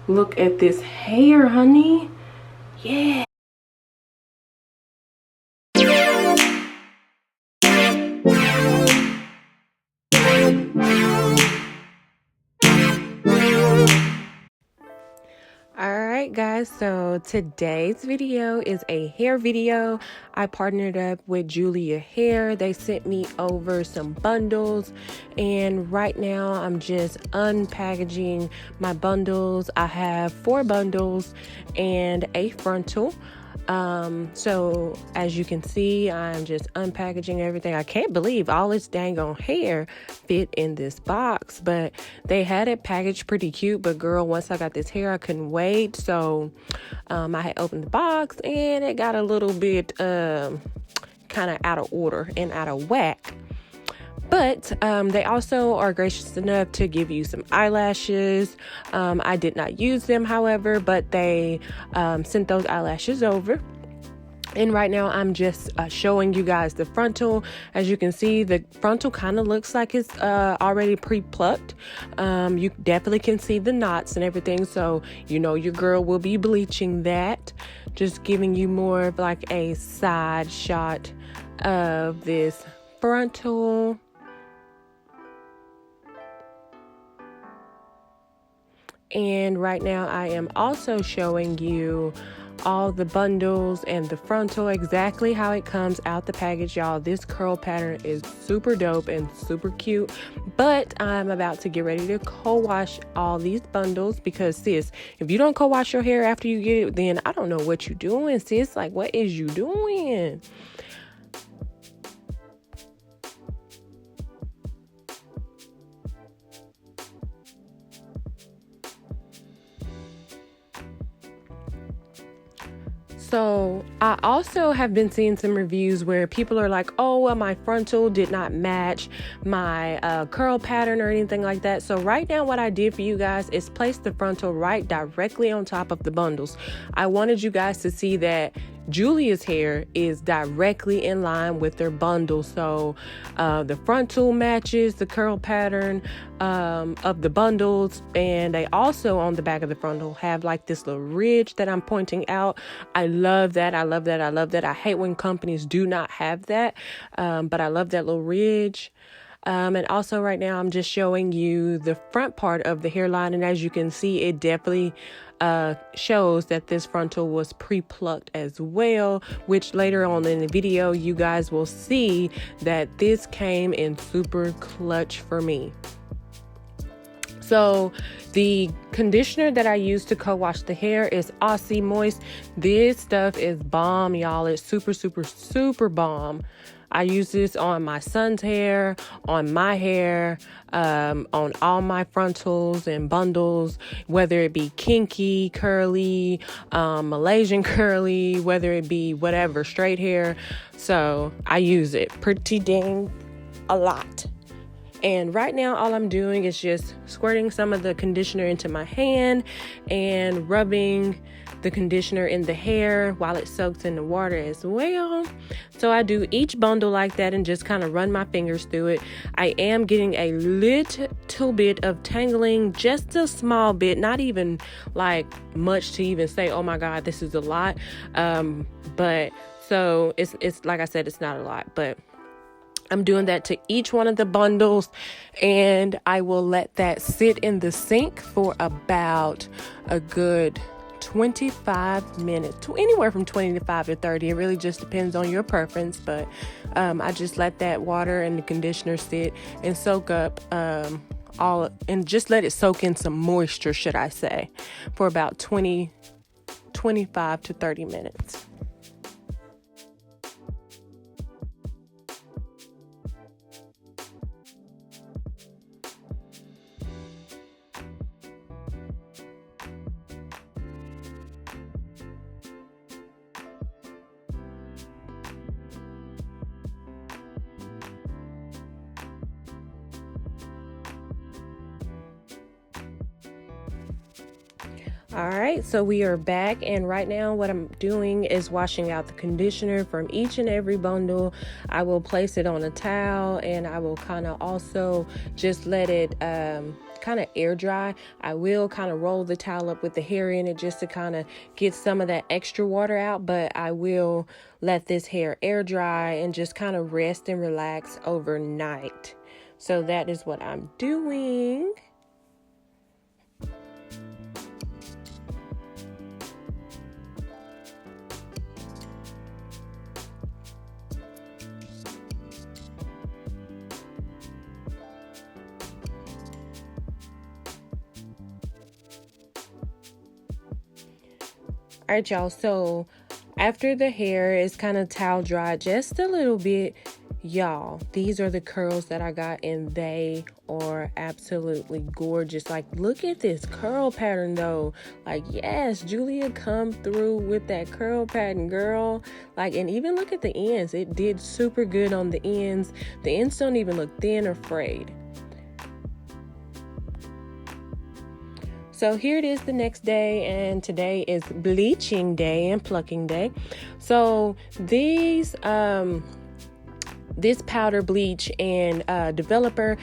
Look at this hair, honey. Yeah. Alright guys, so today's video is a hair video. I partnered up with Julia Hair. They sent me over some bundles, and right now I'm just unpackaging my bundles. I have 4 bundles and a frontal. So as you can see, I'm just unpackaging everything. I can't believe all this dang on hair fit in this box, but they had it packaged pretty cute. But girl, once I got this hair, I couldn't wait. So I had opened the box and it got a little bit kind of out of order and out of whack. But they also are gracious enough to give you some eyelashes. I did not use them, however, but they sent those eyelashes over. And right now I'm just showing you guys the frontal. As you can see, the frontal kind of looks like it's already pre-plucked. You definitely can see the knots and everything. So, you know, your girl will be bleaching that. Just giving you more of like a side shot of this frontal. And right now I am also showing you all the bundles and the frontal, exactly how it comes out the package, y'all. This curl pattern is super dope and super cute, but I'm about to get ready to co-wash all these bundles because, sis, if you don't co-wash your hair after you get it, then I don't know what you're doing, sis. Like, what is you doing? So I also have been seeing some reviews where people are like, oh, well, my frontal did not match my curl pattern or anything like that. So right now what I did for you guys is place the frontal right directly on top of the bundles. I wanted you guys to see that Julia's hair is directly in line with their bundle. So the frontal matches the curl pattern of the bundles, and they also on the back of the frontal have like this little ridge that I'm pointing out. I love that. I love that. I love that. I hate when companies do not have that, but I love that little ridge. And also right now I'm just showing you the front part of the hairline, and as you can see, it definitely shows that this frontal was pre-plucked as well, which later on in the video you guys will see that this came in super clutch for me. So the conditioner that I use to co-wash the hair is Aussie Moist. This stuff is bomb, y'all. It's super, super, super bomb. I use this on my son's hair, on my hair, on all my frontals and bundles, whether it be kinky, curly, Malaysian curly, whether it be whatever, straight hair. So I use it pretty dang a lot. And right now, all I'm doing is just squirting some of the conditioner into my hand and rubbing the conditioner in the hair while it soaks in the water as well. So I do each bundle like that and just kind of run my fingers through it. I am getting a little bit of tangling, just a small bit, not even like much to even say, oh my God, this is a lot. But so it's like I said, it's not a lot, but I'm doing that to each one of the bundles, and I will let that sit in the sink for about a good 25 minutes, anywhere from 25 to 30. It really just depends on your preference, but I just let that water and the conditioner sit and soak up all, and just let it soak in some moisture, should I say, for about 25 to 30 minutes. All right, so we are back, and right now what I'm doing is washing out the conditioner from each and every bundle. I will place it on a towel, and I will kind of also just let it kind of air dry. I will kind of roll the towel up with the hair in it just to kind of get some of that extra water out, but I will let this hair air dry and just kind of rest and relax overnight. So that is what I'm doing. All right, y'all. So after the hair is kind of towel dry just a little bit, y'all, these are the curls that I got, and they are absolutely gorgeous. Like, look at this curl pattern though. Like, yes, Julia come through with that curl pattern, girl. Like, and even look at the ends. It did super good on the ends. The ends don't even look thin or frayed. So here it is the next day, and today is bleaching day and plucking day. So these this powder bleach and developer,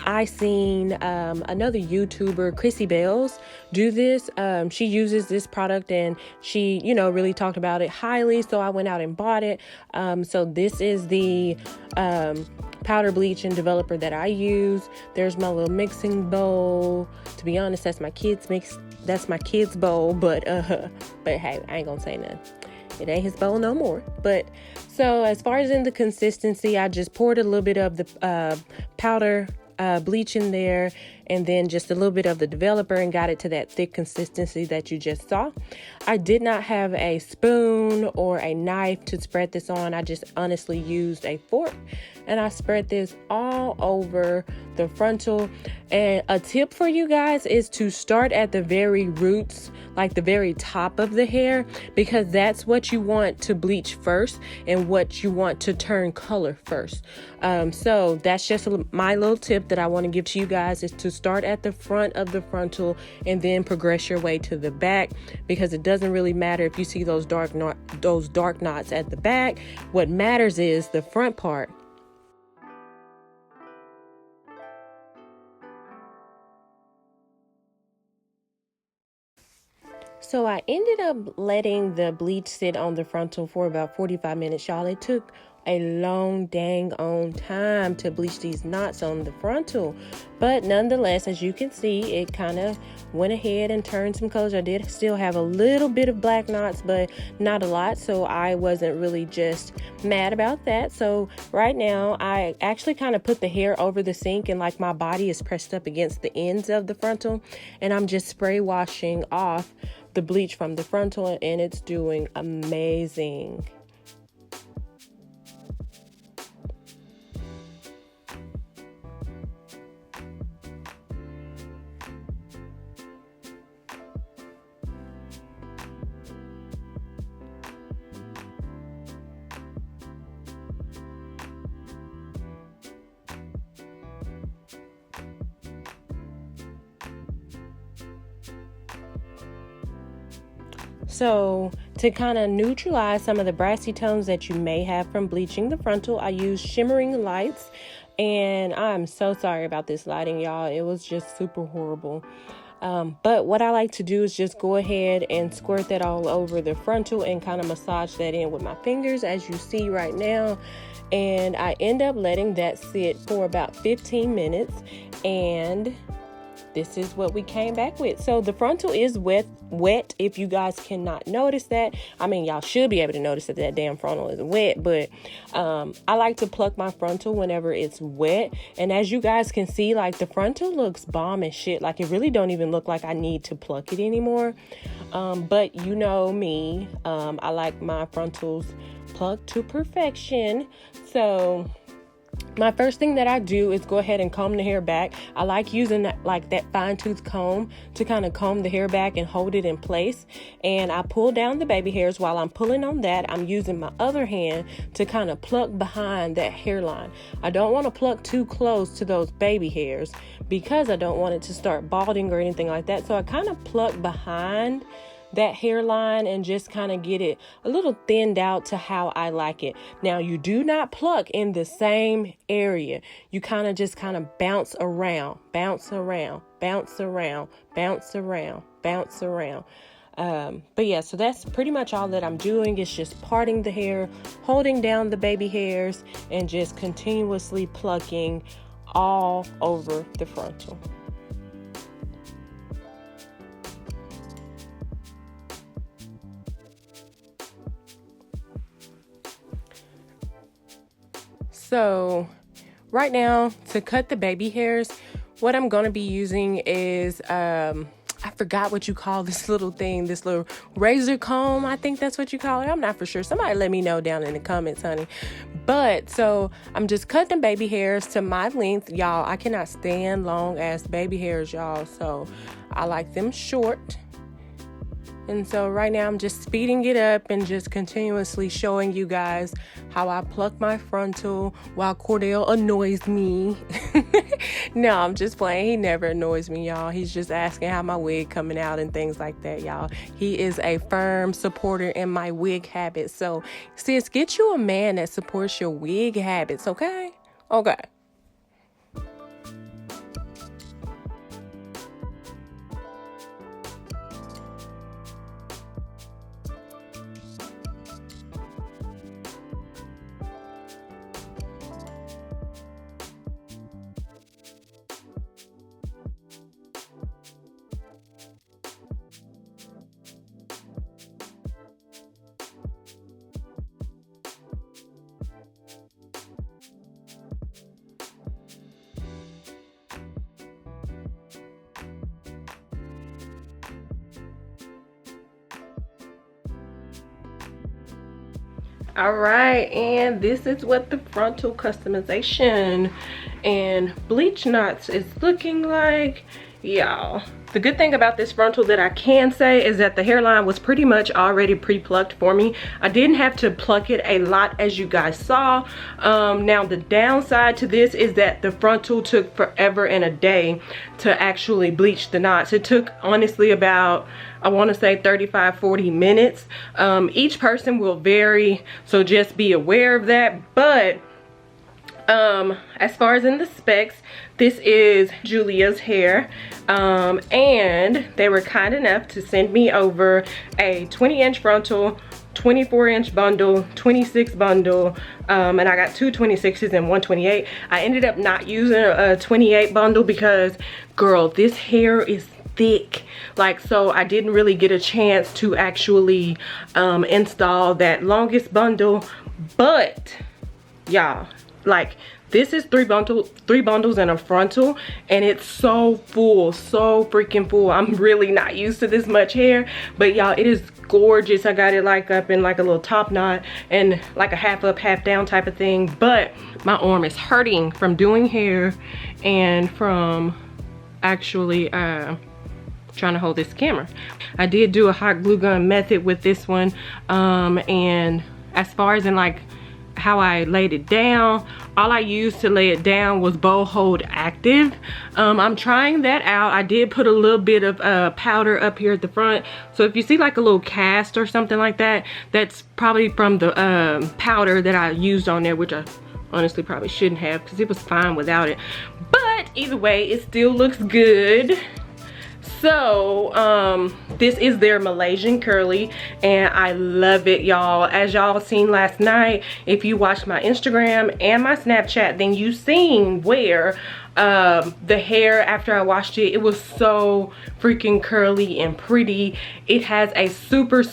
I seen another YouTuber, Chrissy Bells, do this. She uses this product, and she, really talked about it highly. So I went out and bought it. So this is the powder bleach and developer that I use. There's my little mixing bowl. To be honest, that's my kids' bowl, but hey, I ain't gonna say nothing. It ain't his bowl no more. But so as far as in the consistency, I just poured a little bit of the powder bleach in there, and then just a little bit of the developer, and got it to that thick consistency that you just saw. I did not have a spoon or a knife to spread this on. I just honestly used a fork, and I spread this all over the frontal. And a tip for you guys is to start at the very roots, like the very top of the hair, because that's what you want to bleach first and what you want to turn color first. So that's just my little tip that I want to give to you guys, is to start at the front of the frontal and then progress your way to the back, because it doesn't really matter if you see those dark knots at the back. What matters is the front part. So I ended up letting the bleach sit on the frontal for about 45 minutes, y'all. It took a long dang on time to bleach these knots on the frontal, but nonetheless, as you can see, it kind of went ahead and turned some colors. I did still have a little bit of black knots, but not a lot, so I wasn't really just mad about that. So right now I actually kind of put the hair over the sink, and like my body is pressed up against the ends of the frontal, and I'm just spray washing off the bleach from the frontal, and it's doing amazing. So to kind of neutralize some of the brassy tones that you may have from bleaching the frontal, I use shimmering lights, and I'm so sorry about this lighting, y'all. It was just super horrible. But what I like to do is just go ahead and squirt that all over the frontal and kind of massage that in with my fingers, as you see right now. And I end up letting that sit for about 15 minutes, and this is what we came back with. So the frontal is wet, if you guys cannot notice that. I mean, y'all should be able to notice that damn frontal is wet, but I like to pluck my frontal whenever it's wet. And as you guys can see, like, the frontal looks bomb and shit. Like, it really don't even look like I need to pluck it anymore. But you know me, I like my frontals plucked to perfection. So my first thing that I do is go ahead and comb the hair back. I like using that fine tooth comb to kind of comb the hair back and hold it in place. And I pull down the baby hairs. While I'm pulling on that, I'm using my other hand to kind of pluck behind that hairline. I don't want to pluck too close to those baby hairs because I don't want it to start balding or anything like that. So I kind of pluck behind that hairline and just kind of get it a little thinned out to how I like it. Now, you do not pluck in the same area. You kind of just bounce around, bounce around, bounce around, bounce around, bounce around. But yeah, so that's pretty much all that I'm doing. It's just parting the hair, holding down the baby hairs, and just continuously plucking all over the frontal. So right now, to cut the baby hairs, what I'm going to be using is, I forgot what you call this little thing, this little razor comb. I think that's what you call it. I'm not for sure. Somebody let me know down in the comments, honey. But so I'm just cutting baby hairs to my length. Y'all, I cannot stand long ass baby hairs, y'all. So I like them short. And so right now I'm just speeding it up and just continuously showing you guys how I pluck my frontal while Cordell annoys me. No, I'm just playing. He never annoys me, y'all. He's just asking how my wig coming out and things like that, y'all. He is a firm supporter in my wig habits. So sis, get you a man that supports your wig habits, okay? Okay. All right, and this is what the frontal customization and bleach knots is looking like, y'all. The good thing about this frontal that I can say is that the hairline was pretty much already pre-plucked for me. I didn't have to pluck it a lot, as you guys saw. Now the downside to this is that the frontal took forever and a day to actually bleach the knots. It took honestly about, I want to say 35-40 minutes. Each person will vary, so just be aware of that. But as far as in the specs, this is Julia's hair, and they were kind enough to send me over a 20-inch frontal, 24-inch bundle, 26 bundle, and I got two 26s and one 28. I ended up not using a 28 bundle because, girl, this hair is thick. Like, so I didn't really get a chance to actually install that longest bundle. But y'all, like, this is three bundles and a frontal, and it's so full, so freaking full. I'm really not used to this much hair, but y'all, it is gorgeous. I got it like up in like a little top knot and like a half up, half down type of thing. But my arm is hurting from doing hair and from actually trying to hold this camera. I did do a hot glue gun method with this one, and as far as in like how I laid it down, all I used to lay it down was Bow Hold Active. I'm trying that out. I did put a little bit of powder up here at the front, so if you see like a little cast or something like that, that's probably from the powder that I used on there, which I honestly probably shouldn't have because it was fine without it. But either way, it still looks good. So this is their Malaysian curly, and I love it, y'all. As y'all seen last night, if you watched my Instagram and my Snapchat, then you seen where the hair, after I washed it, it was so freaking curly and pretty. It has a super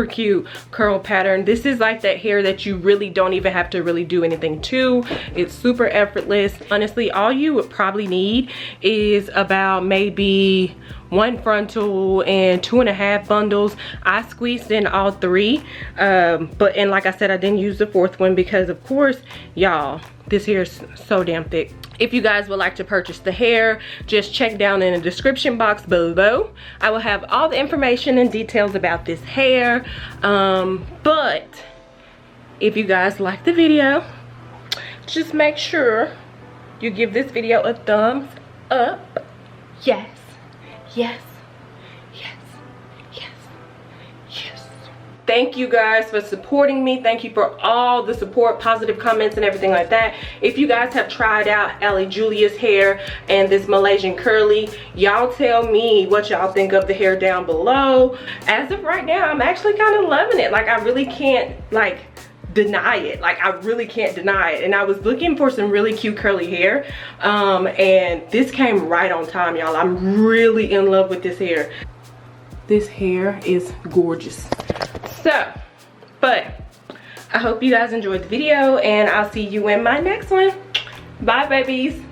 cute curl pattern. This is like that hair that you really don't even have to really do anything to. It's super effortless. Honestly, all you would probably need is about maybe one frontal and 2.5 bundles. I squeezed in all three, and like I said, I didn't use the fourth one because, of course, y'all, this hair is so damn thick. If you guys would like to purchase the hair, just check down in the description box below. I will have all the information and details about this hair. But if you guys like the video, just make sure you give this video a thumbs up. Yes, yes, yes, yes. thank you guys for supporting me. Thank you for all the support, positive comments and everything like that. If you guys have tried out Ali Julia's hair and this Malaysian curly, y'all tell me what y'all think of the hair down below. As of right now, I'm actually kind of loving it. Like, I really can't deny it. Like, I really can't deny it. And I was looking for some really cute curly hair, and this came right on time, y'all. I'm really in love with this hair. This hair is gorgeous. So, but I hope you guys enjoyed the video, and I'll see you in my next one. Bye, babies.